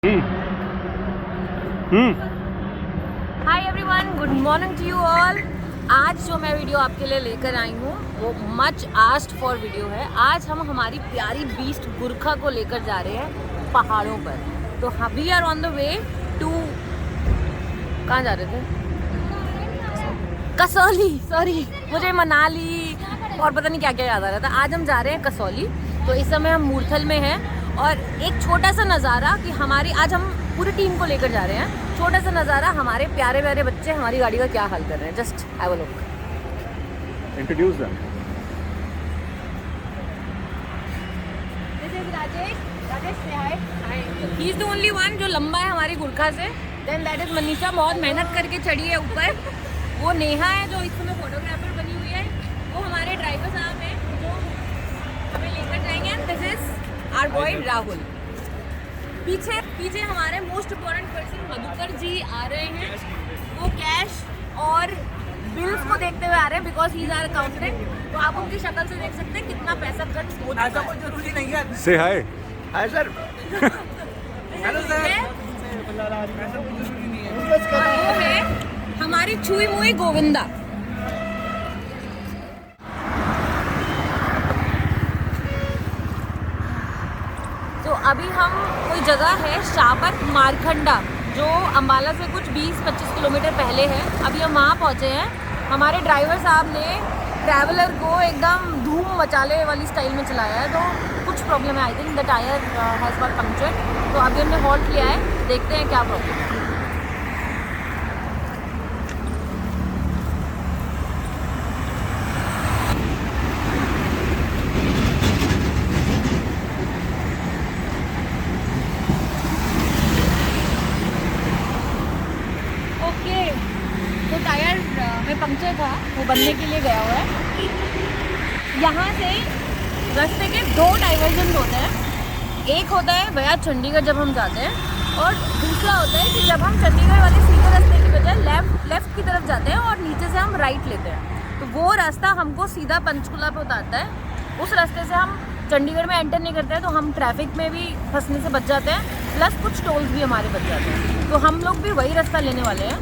Hi everyone, good morning to you all. आज जो मैं वीडियो आपके लिए लेकर आई हूँ वो मच आस्क्ड फॉर वीडियो है। आज हम हमारी प्यारी बीस्ट गुरखा को लेकर जा रहे हैं पहाड़ों पर। तो we are on the way to, कहाँ जा रहे थे? कसौली, सॉरी, मुझे मनाली और पता नहीं क्या क्या याद आ रहा था। आज हम जा रहे हैं कसौली। तो इस समय हम मूर्थल में हैं और एक छोटा सा नज़ारा कि हमारी, आज हम पूरी टीम को लेकर जा रहे हैं। छोटा सा नज़ारा, हमारे प्यारे प्यारे बच्चे हमारी गाड़ी का क्या हाल कर रहे हैं। Just have a look. Introduce them. This is Rajesh. Rajesh से hi. He is the only one जो लंबा है हमारी गुरखा से। देन दैट इज मनीषा, बहुत मेहनत करके चढ़ी है ऊपर। वो नेहा है जो इस समय फोटोग्राफर बनी हुई है। वो हमारे ड्राइवर साहब हैं जो हमें लेकर जाएंगे। This is our boy Rahul. पीछे हमारे most important person Madhukar ji आ रहे हैं। वो कैश और बिल्स को देखते हुए आ रहे हैं because he is our accountant. तो आप उनकी शक्ल से देख सकते हैं कितना पैसा खर्च हो चुका है। ऐसा कोई जरूरी नहीं है। से hi. Hi sir. Hello sir. ऐसा कोई जरूरी नहीं है। और वो है हमारी छुई मुई गोविंदा। तो अभी हम कोई जगह है शापत मारखंडा जो अम्बाला से कुछ 20-25 किलोमीटर पहले है। अभी हम वहाँ पहुँचे हैं। हमारे ड्राइवर साहब ने ट्रैवलर को एकदम धूम मचाले वाली स्टाइल में चलाया है। तो कुछ प्रॉब्लम है, I think the tyre has got punctured. तो अभी हमने हॉल्ट किया है, देखते हैं क्या प्रॉब्लम है। तो टायर में पंक्चर था, वो बनने के लिए गया हुआ है। यहाँ से रास्ते के दो डाइवर्जन होते हैं। एक होता है भैया चंडीगढ़ जब हम जाते हैं, और दूसरा होता है कि जब हम चंडीगढ़ वाले सीधे रास्ते की बजाय लेफ्ट की तरफ जाते हैं और नीचे से हम राइट लेते हैं। तो वो रास्ता हमको सीधा पंचकुला पे उतारता है। उस रास्ते से हम चंडीगढ़ में एंटर नहीं करते हैं, तो हम ट्रैफिक में भी फंसने से बच जाते हैं, प्लस कुछ टोल्स भी हमारे बच जाते हैं। तो हम लोग भी वही रास्ता लेने वाले हैं।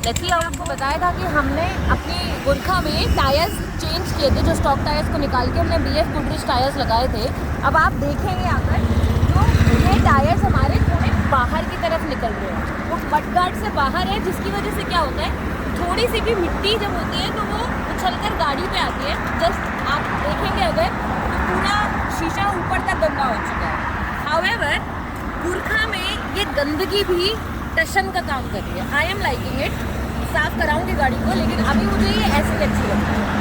जैसे आपको बताया था कि हमने अपनी गुरखा में टायर्स चेंज किए थे। जो स्टॉक टायर्स को निकाल के हमने BF गुडरिच टायर्स लगाए थे। अब आप देखेंगे आकर तो ये टायर्स हमारे थोड़े बाहर की तरफ निकल रहे हैं। वो मडगार्ड से बाहर है, जिसकी वजह से क्या होता है, थोड़ी सी भी मिट्टी जब होती है तो वो उछलकर गाड़ी पे आती है। जस्ट आप देखेंगे अगर तो पूरा शीशा ऊपर तक गंदा हो चुका है। हाउएवर गुरखा में ये गंदगी भी टशन का काम कर रही है। I am liking it. साफ कराऊंगी गाड़ी को, लेकिन अभी मुझे ये ऐसी अच्छी लगती है।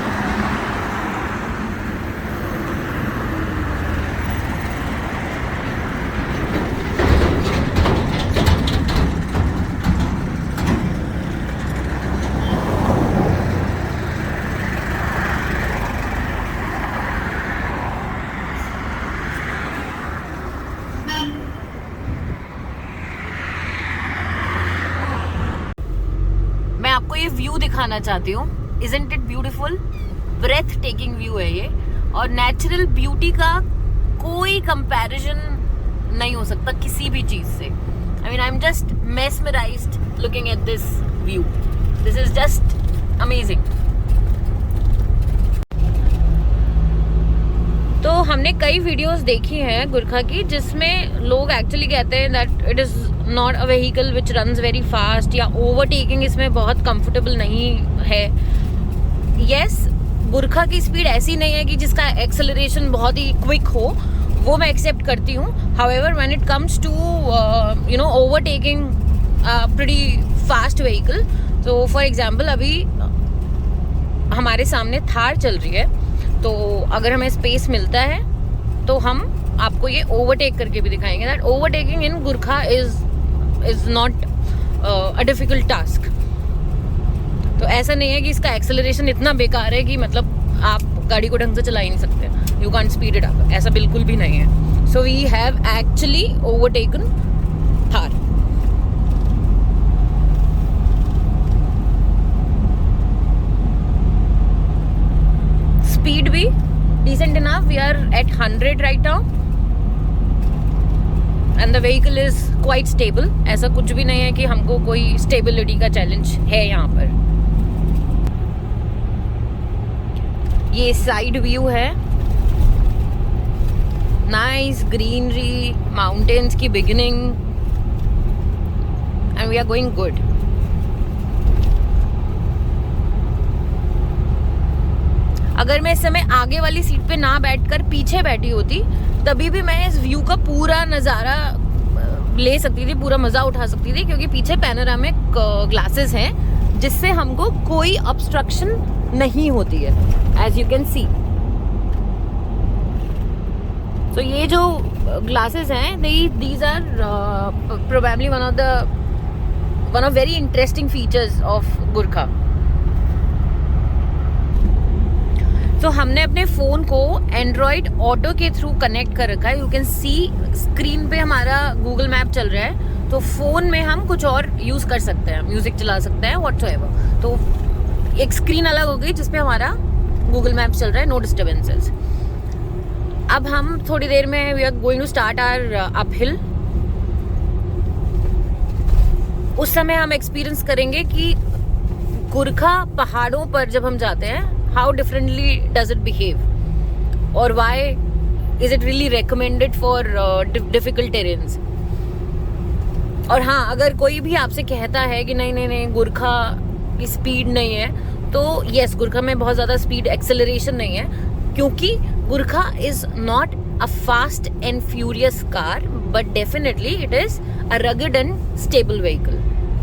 मैं आपको ये व्यू दिखाना चाहती हूँ। Isn't it beautiful? Breathtaking view है ये, और नेचुरल ब्यूटी का कोई कंपैरिजन नहीं हो सकता किसी भी चीज से। I mean I am just mesmerised looking at this view. This is just amazing. तो हमने कई वीडियोस देखी हैं गुरखा की, जिसमें लोग एक्चुअली कहते हैं that it is not a vehicle which runs very fast, या ओवरटेकिंग इसमें बहुत कंफर्टेबल नहीं है। यस, गुरखा की स्पीड ऐसी नहीं है कि जिसका एक्सेलरेशन बहुत ही क्विक हो, वो मैं एक्सेप्ट करती हूँ। However when it comes to overtaking pretty fast vehicle, तो फॉर एग्जाम्पल अभी हमारे सामने थार चल रही है, तो अगर हमें स्पेस मिलता है तो हम आपको ये ओवरटेक करके भी दिखाएंगे। That overtaking in Gurkha is not a difficult task. तो ऐसा नहीं है कि इसका एक्सेलरेशन इतना बेकार है कि मतलब आप गाड़ी को ढंग से चला ही नहीं सकते, you can't speed it up. ऐसा बिल्कुल भी नहीं है। So we have actually overtaken Thar. Speed भी decent enough. We are at 100 right now. And the vehicle is quite stable. ऐसा कुछ भी नहीं है कि हमको कोई स्टेबिलिटी का चैलेंज है यहाँ पर. ये साइड व्यू है. नाइस ग्रीनरी, माउंटेन्स की beginning, and we are going good. अगर मैं इस समय आगे वाली सीट पे ना बैठकर पीछे बैठी होती तभी भी मैं इस व्यू का पूरा नज़ारा ले सकती थी, पूरा मज़ा उठा सकती थी, क्योंकि पीछे पैनोरामिक ग्लासेस हैं जिससे हमको कोई ऑब्स्ट्रक्शन नहीं होती है, as you can see. So ये जो ग्लासेस हैं these are probably one of very interesting features of Gurkha. तो हमने अपने फ़ोन को एंड्रॉयड ऑटो के थ्रू कनेक्ट कर रखा है. यू कैन सी स्क्रीन पे हमारा गूगल मैप चल रहा है, तो फ़ोन में हम कुछ और यूज़ कर सकते हैं, म्यूज़िक चला सकते हैं, व्हाटसोएवर. तो एक स्क्रीन अलग हो गई जिसपे हमारा गूगल मैप चल रहा है, नो डिस्टर्बेंसेस. अब हम थोड़ी देर में we are going to start our uphill. उस समय हम एक्सपीरियंस करेंगे कि गुरखा पहाड़ों पर जब हम जाते हैं, how differently does it behave, or why is it really recommended for difficult terrains. और हाँ, अगर कोई भी आपसे कहता है कि नहीं गुरखा की स्पीड नहीं है, तो यस, गुरखा में बहुत ज़्यादा स्पीड एक्सेलरेशन नहीं है, क्योंकि Gurkha is not a fast and furious car, but definitely it is a rugged and stable vehicle.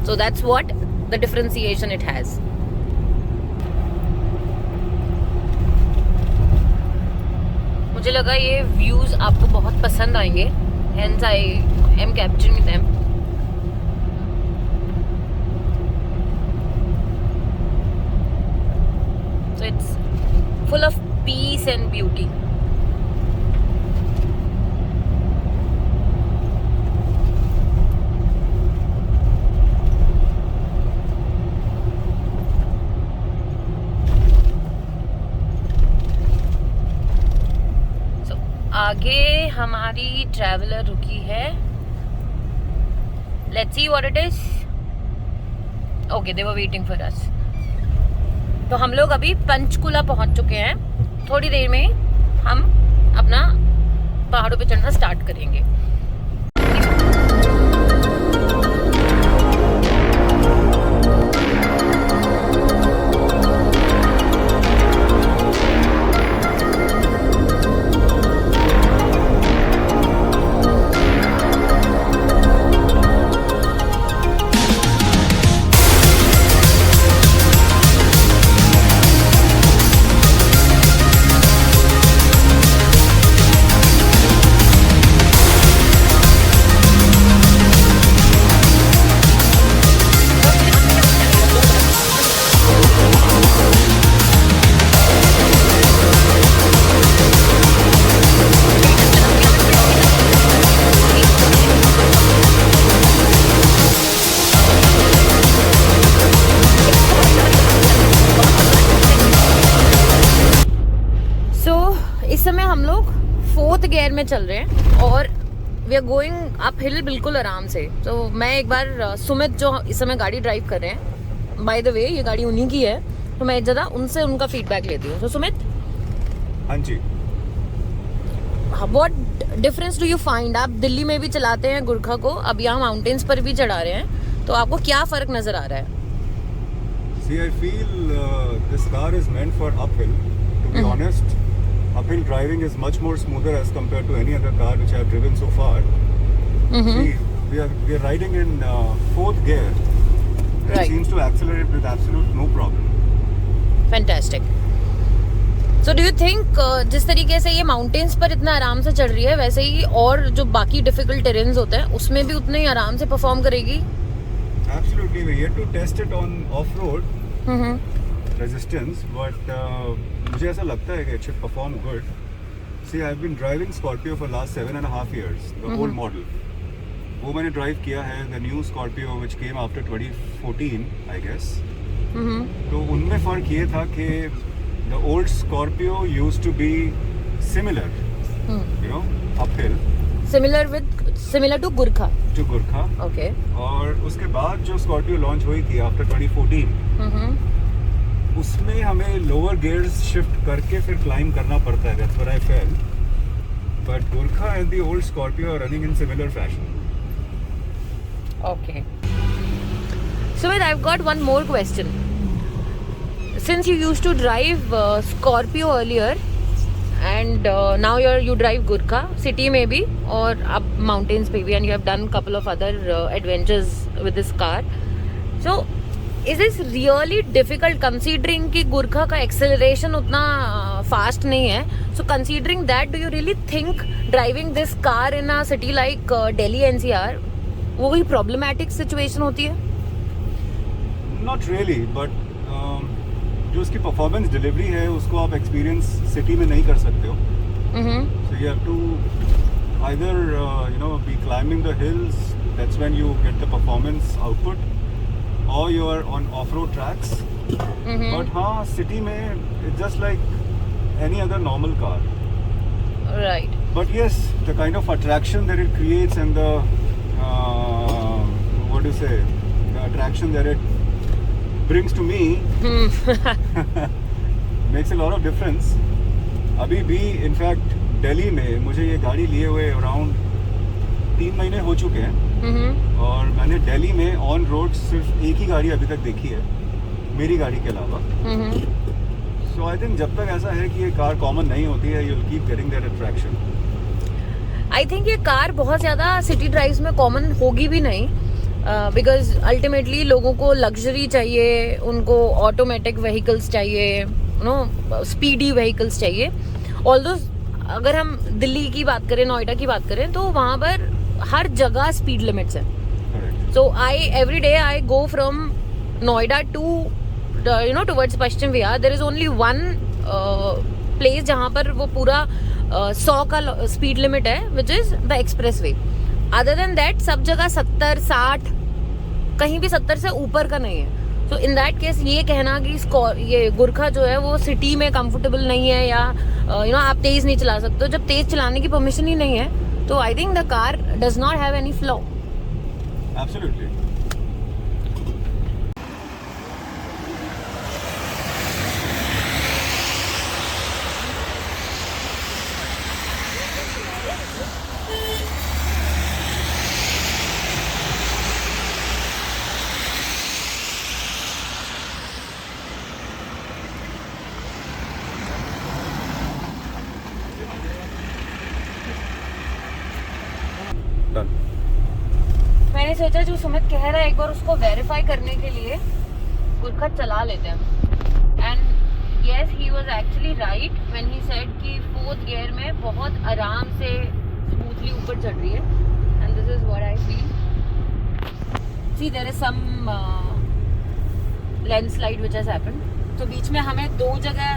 So that's what the differentiation it has. मुझे लगा ये व्यूज़ आपको बहुत पसंद आएंगे, hence I am capturing them. So it's full of peace and beauty. आगे हमारी traveller रुकी है. Let's see what it is. Okay, they were waiting for us. तो हम लोग अभी पंचकुला पहुंच चुके हैं. थोड़ी देर में हम अपना पहाड़ों पे चढ़ना स्टार्ट करेंगे. गियर में चल रहे हैं और we are going uphill बिल्कुल आराम से. तो मैं एक बार सुमित जो इस समय गाड़ी ड्राइव कर रहे हैं, बाय द वे ये गाड़ी उन्हीं की है, तो मैं ज़्यादा उनसे उनका फीडबैक लेती हूँ. तो सुमित, हाँ जी, what difference do you find? आप दिल्ली में भी चलाते हैं गुरखा को, अब यहाँ माउंटेन्स पर भी चढ़ा रहे हैं, तो आपको क्या फ़र्क नज़र आ रहा है? See, I feel this car is meant for uphill. To be honest, uphill driving is much more smoother as compared to any other car which I have driven so far. See, we are riding in fourth gear. It seems to accelerate with absolute no problem. Fantastic. So do you think जिस तरीके से ये mountains पर इतना आराम से चढ़ रही है, वैसे ही और जो बाकी डिफिकल्ट टेरेन्स होते हैं उसमें भी उतने ही आराम से परफॉर्म करेगी? Absolutely, we yet to test it on off-road resistance, but मुझे ऐसा लगता है कि it should perform good. See, I've been driving Scorpio for last 7.5 years, the old model. वो मैंने ड्राइव किया है, the new Scorpio which came after 2014, I guess. तो उनमें फ़र्क ये था कि the old Scorpio used to be similar, you know, uphill. Similar with similar to Gurkha. To Gurkha. Okay. और उसके बाद जो स्कॉर्पियो लॉन्च हुई थी आफ्टर 2014, उसमें हमें लोअर गियर्स शिफ्ट करके फिर क्लाइंब करना पड़ता है. That's what I felt. But Gurkha and the old Scorpio are running in similar fashion. Okay. Sumit, I've got one more question. Since you used to drive Scorpio earlier, and now you drive Gurkha city maybe or up mountains maybe, and you have done a couple of other adventures with this car. So, is this really difficult considering कि Gurkha का acceleration उतना fast नहीं है? So, considering that, do you really think driving this car in a city like Delhi NCR वो कोई problematic situation होती है? Not really, but जो उसकी परफॉर्मेंस डिलीवरी है उसको आप एक्सपीरियंस सिटी में नहीं कर सकते हो. So you have to either be climbing the hills. That's when you get the performance output, or you are on off-road tracks. But हाँ, सिटी में it's just like any other normal car. Right. But yes, the kind of attraction that it creates and the what do you say, the attraction that it brings to me makes a lot of difference. अभी भी in fact Delhi में मुझे ये गाड़ी लिए हुए around 3 महीने हो चुके हैं. और मैंने दिल्ली में ऑन रोड सिर्फ एक ही गाड़ी अभी तक देखी है मेरी गाड़ी के अलावा. सो आई थिंक जब तक ऐसा है कि ये कार कॉमन नहीं होती है, you will keep getting that attraction. I think ये कार बहुत ज़्यादा सिटी ड्राइव्स में कॉमन होगी भी नहीं, बिकॉज अल्टीमेटली लोगों को लग्जरी चाहिए, उनको ऑटोमेटिक व्हीकल्स चाहिए, स्पीडी व्हीकल्स चाहिए. ऑल्दो अगर हम दिल्ली की बात करें, नोएडा की बात करें, तो वहाँ पर हर जगह स्पीड लिमिट्स हैं. So every day I go from Noida to towards Paschim Vihar. There is only one place जहाँ पर वो पूरा 100 का स्पीड लिमिट है, which is the expressway. Other than that सब जगह 70, 60, कहीं भी 70 से ऊपर का नहीं है. सो इन दैट केस ये कहना कि ये गुरखा जो है वो सिटी में कंफर्टेबल नहीं है या आप तेज नहीं चला सकते हो, जब तेज चलाने की परमिशन ही नहीं है, तो I think the car does not have any flaw. Absolutely. मैंने सोचा जो सुमित कह रहा है एक बार उसको वेरीफाई करने के लिए गुरखा चला लेते हैं. And yes, he was actually right when he said कि 4th गियर में बहुत आराम से स्मूथली ऊपर चढ़ रही है. And this is what I feel. See there is some landslide which has happened. तो बीच में हमें 2 जगह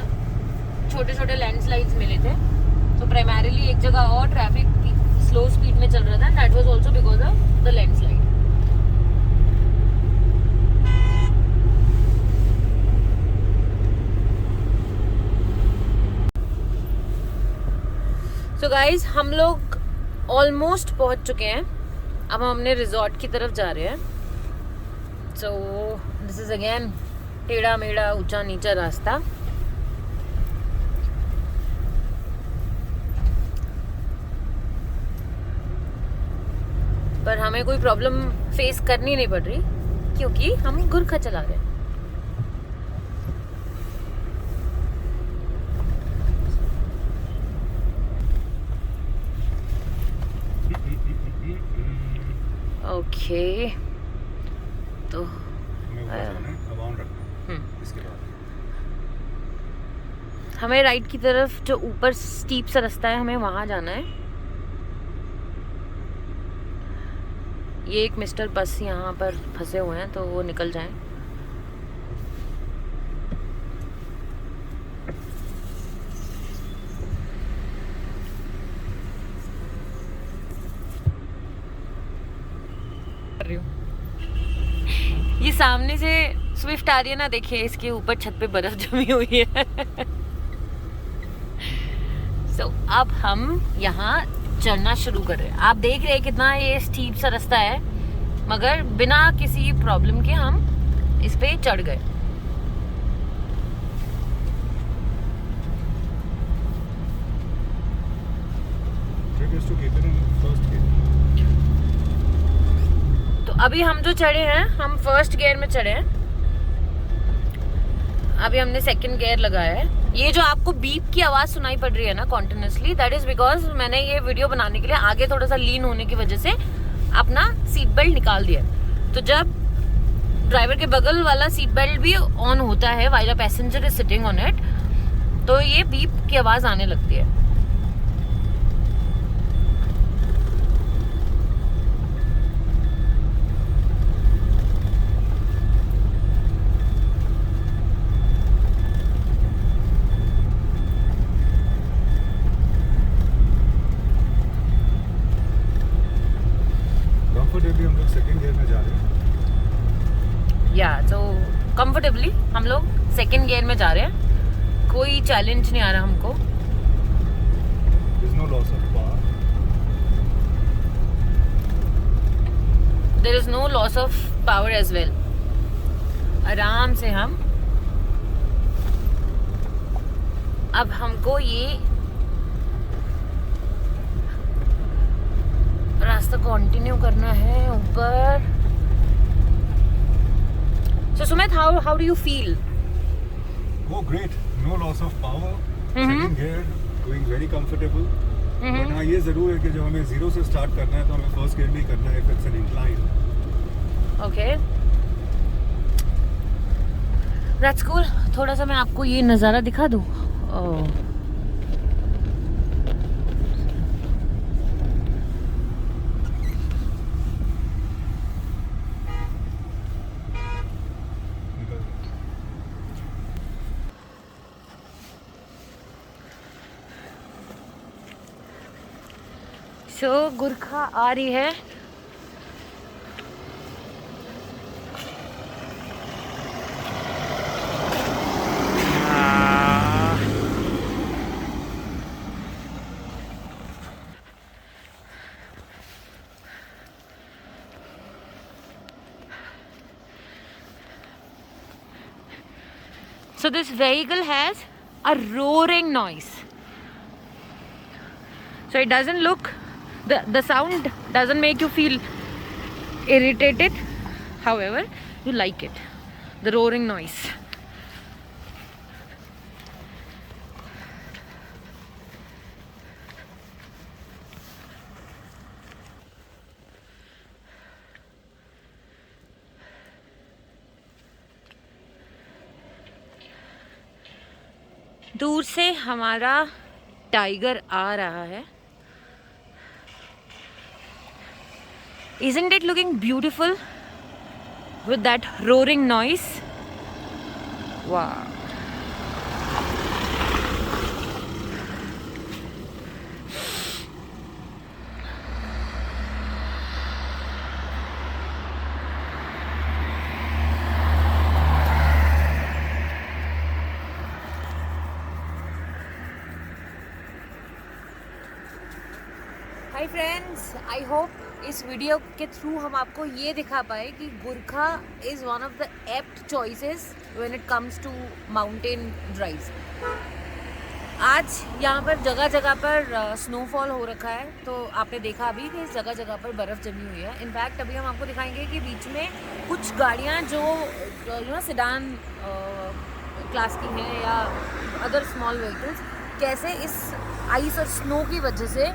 छोटे छोटे लैंडस्लाइड्स मिले थे. तो प्राइमरीली एक जगह और ट्रैफिक स्लो स्पीड में चल रहा था, that was also because of the landslide. So guys, हम लोग ऑलमोस्ट पहुंच चुके हैं. अब हम अपने रिजॉर्ट की तरफ जा रहे हैं. सो दिस इज अगेन टेढ़ा मेढ़ा ऊंचा नीचा रास्ता. पर हमें कोई प्रॉब्लम फेस करनी नहीं पड़ रही क्योंकि हम गुरखा चला रहे हैं. ओके, तो हमें राइट की तरफ जो ऊपर स्टीप सा रास्ता है, हमें वहाँ जाना है. ये एक मिस्टर बस यहाँ पर फंसे हुए हैं, तो वो निकल जाएं. ये सामने से स्विफ्ट आ रही है ना, देखिए इसके ऊपर छत पे बर्फ जमी हुई है. सो अब हम यहाँ चढ़ना शुरू कर रहे हैं। आप देख रहे हैं कितना ये स्टीप सा रास्ता है, मगर बिना किसी प्रॉब्लम के हम इस पे चढ़ गए। तो अभी हम जो चढ़े हैं, हम फर्स्ट गियर में चढ़े हैं। अभी हमने सेकंड गियर लगाया है। ये जो आपको बीप की आवाज सुनाई पड़ रही है ना कॉन्टिन्यूसली, दैट इज बिकॉज मैंने ये वीडियो बनाने के लिए आगे थोड़ा सा लीन होने की वजह से अपना सीट बेल्ट निकाल दिया। तो जब ड्राइवर के बगल वाला सीट बेल्ट भी ऑन होता है while a passenger is sitting on it, तो ये बीप की आवाज आने लगती है। कंफर्टेबली हम लोग सेकंड गियर में जा रहे हैं। या तो कंफर्टेबली हम लोग सेकंड गियर में जा रहे हैं। कोई चैलेंज नहीं आ रहा हमको। There's no loss of power. There is no loss of power as well. आराम से हम अब हमको ये रास्ता कंटिन्यू करना है ऊपर। So Sumit, how do you feel? Oh, great. No loss of power. Second gear, going very comfortable. But हाँ, ये जरूर है कि जब हमें जीरो से स्टार्ट करना है तो हमें फर्स्ट गियर में ही करना है if it's an incline. Okay. That's cool. थोड़ा सा मैं आपको ये नज़ारा दिखा दूँ। सो गुरखा आ रही है। So this vehicle has a roaring noise. So it doesn't look, the sound doesn't make you feel irritated. However, you like it, the roaring noise. दूर से हमारा टाइगर आ रहा है। Isn't it looking beautiful with that roaring noise? Wow. Hi friends, I hope इस video के through हम आपको ये दिखा पाए कि Gurkha is one of the apt choices when it comes to mountain drives. आज यहाँ पर जगह जगह पर स्नोफॉल हो रखा है, तो आपने देखा अभी कि इस जगह जगह पर बर्फ़ जमी हुई है। इनफैक्ट अभी हम आपको दिखाएंगे कि बीच में कुछ गाड़ियाँ जो सेडान क्लास की हैं या अदर स्मॉल व्हीकल्स कैसे इस आइस और स्नो की वजह से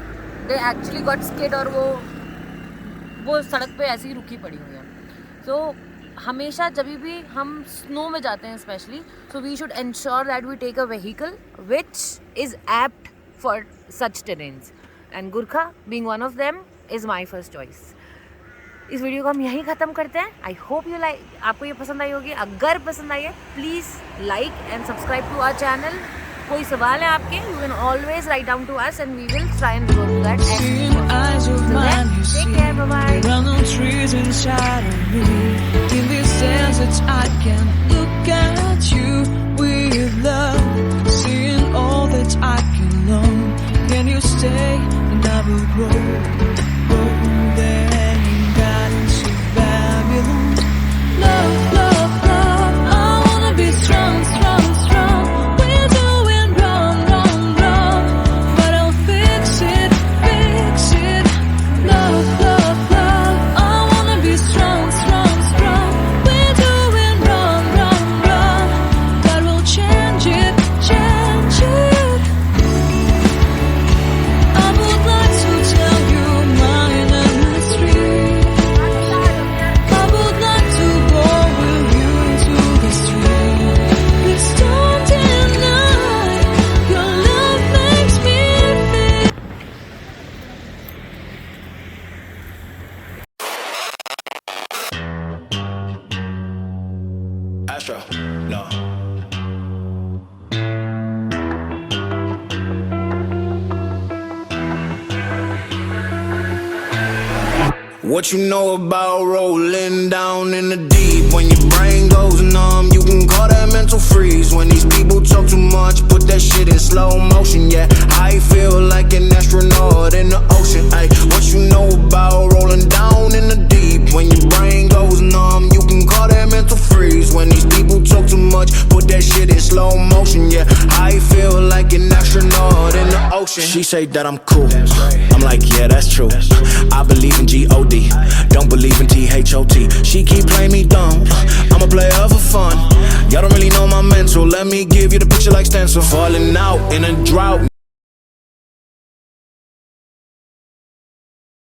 दे एक्चुअली गॉट स्किड और वो सड़क पे ऐसी ही रुकी पड़ी हुई है। सो हमेशा जब भी हम स्नो में जाते हैं specially, so we should ensure that we take a vehicle which is apt for such terrains, and Gurkha being one of them is my first choice. इस वीडियो को हम यहीं ख़त्म करते हैं। आई होप यू लाइक, आपको ये पसंद आई होगी। अगर पसंद आई है please like and subscribe to our channel. कोई सवाल है आपके, you can always write down to us and we will try and go to that. Take care, bye bye. There are no trees inside of me. In these deserts I can look at you with love, seeing all that I can learn. Can you stay and I will grow? They're hanging gardens of Babylon. Love, love, love, I wanna be strong, strong, strong. We're doing wrong, wrong, wrong, but I'll fix it, fix it. Love, love, love, I wanna be strong, strong, strong. We're doing wrong, wrong, wrong, but we'll change it, change it. I would like to tell you my mystery. I would like to go with you to the street. Please don't deny your love makes me feel. Astro, no. What you know about rolling down in the deep? When your brain goes numb, you can call that mental freeze. When these people talk too much, put that shit in slow motion. Yeah, I feel like an astronaut in the ocean. Ay, what you know about rolling down in the deep? When your brain goes numb, you can call that mental freeze. When these people talk too much, put that shit in slow motion. Yeah, I feel like an astronaut in the ocean. She say that I'm cool. I'm like, yeah, that's true. I believe in G-O-D. Don't believe in T-H-O-T. She keep playing me dumb. I'm a player for fun. Y'all don't really know my mental. Let me give you the picture like stencil. Falling out in a drought.